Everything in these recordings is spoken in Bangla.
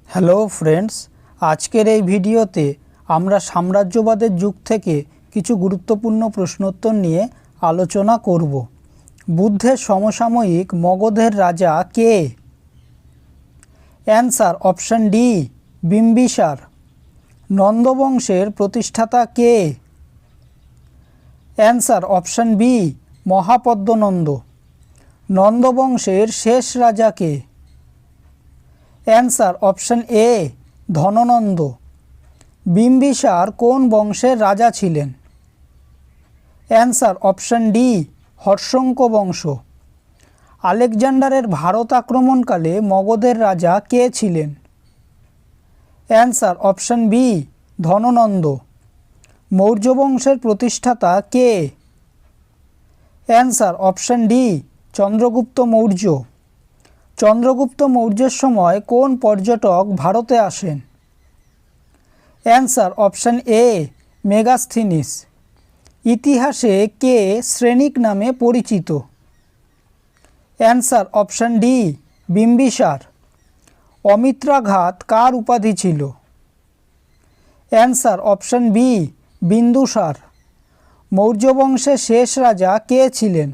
হ্যালো ফ্রেন্ডস, আজকের এই ভিডিওতে আমরা সাম্রাজ্যবাদের যুগ থেকে কিছু গুরুত্বপূর্ণ প্রশ্নোত্তর নিয়ে আলোচনা করব। বুদ্ধের সমসাময়িক মগধের রাজা কে? Answer option D, Bimbisara. নন্দবংশের প্রতিষ্ঠাতা কে? Answer option B, Mahapadmananda. নন্দবংশের শেষ রাজা কে? Answer option A, Dhanananda. Bimbisara কোন বংশের রাজা ছিলেন? অ্যান্সার অপশন ডি, হর্ষঙ্ক বংশ। আলেকজান্ডারের ভারত আক্রমণকালে মগধের রাজা কে ছিলেন? Answer option B, Dhanananda. Maurya বংশের প্রতিষ্ঠাতা কে? Answer option D, Chandragupta Maurya. Chandragupta মৌর্যের সময় কোন পর্যটক ভারতে আসেন? Answer option A, Megasthenes. ইতিহাসে কে শ্রেণিক নামে পরিচিত? Answer option D, Bimbisara. Amitraghata কার উপাধি ছিল? Answer option B, Bindusara. Maurya বংশের শেষ রাজা কে ছিলেন?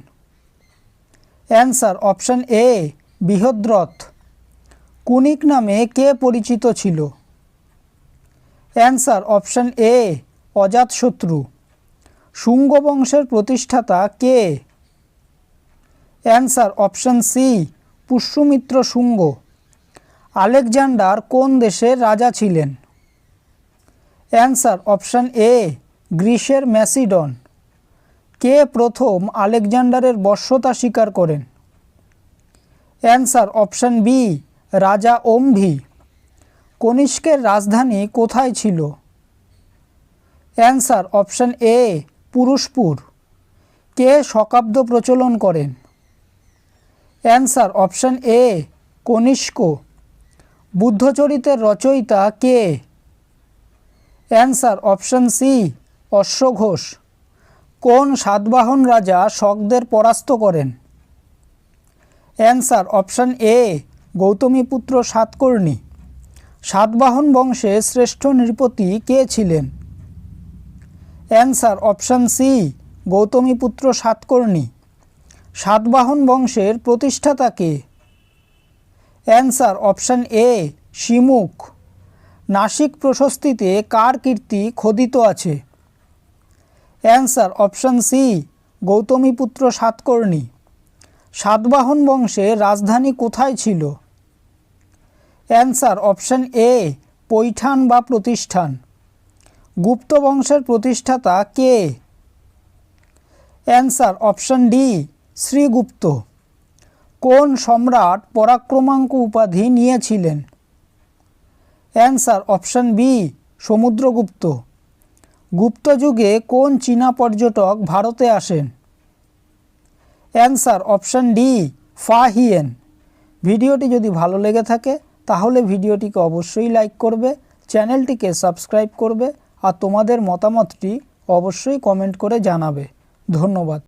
Answer option A, Brihadratha. Kunika নামে কে পরিচিত ছিল? Answer option A, Ajatashatru. Shunga বংশের প্রতিষ্ঠাতা কে? Answer option C, Pushyamitra Shunga. Alexander কোন দেশের রাজা ছিলেন? অ্যান্সার অপশন এ, গ্রিসের ম্যাসিডন। কে প্রথম আলেকজান্ডারের বশ্যতা স্বীকার করেন? অ্যান্সার অপশন বি, রাজা অম্ভি। কনিষ্কের রাজধানী কোথায় ছিল? Answer option A, Purushapura. কে শকাব্দ প্রচলন করেন? Answer option A, Kanishka. বুদ্ধচরিতের রচয়িতা কে? অ্যান্সার অপশন সি, অশ্বঘোষ। কোন সাতবাহন রাজা শকদের পরাস্ত করেন? Answer option A, Gautamiputra Satakarni. Satavahana বংশে শ্রেষ্ঠ নৃপতি কে ছিলেন? Answer option C, Gautamiputra Satakarni. Satavahana বংশের প্রতিষ্ঠাতা কে? Answer option A, Simuka. Nashik প্রশস্তিতে কার কীর্তি খোদিত আছে? Answer option C, Gautamiputra Satakarni. Satavahana বংশের রাজধানী কোথায় ছিল? অ্যান্সার অপশন এ, পৈঠান বা প্রতিষ্ঠান। গুপ্ত বংশের প্রতিষ্ঠাতা কে? Answer option D, Srigupta. কোন সম্রাট পরাক্রমাঙ্ক উপাধি নিয়েছিলেন? Answer option B, Samudragupta. Gupta যুগে কোন চীনা পর্যটক ভারতে আসেন? Answer option D, Fa Hien. ভিডিওটি যদি ভালো লেগে থাকে তাহলে ভিডিওটিকে অবশ্যই লাইক করবে, চ্যানেলটিকে সাবস্ক্রাইব করবে আর তোমাদের মতামতটি অবশ্যই কমেন্ট করে জানাবে। ধন্যবাদ।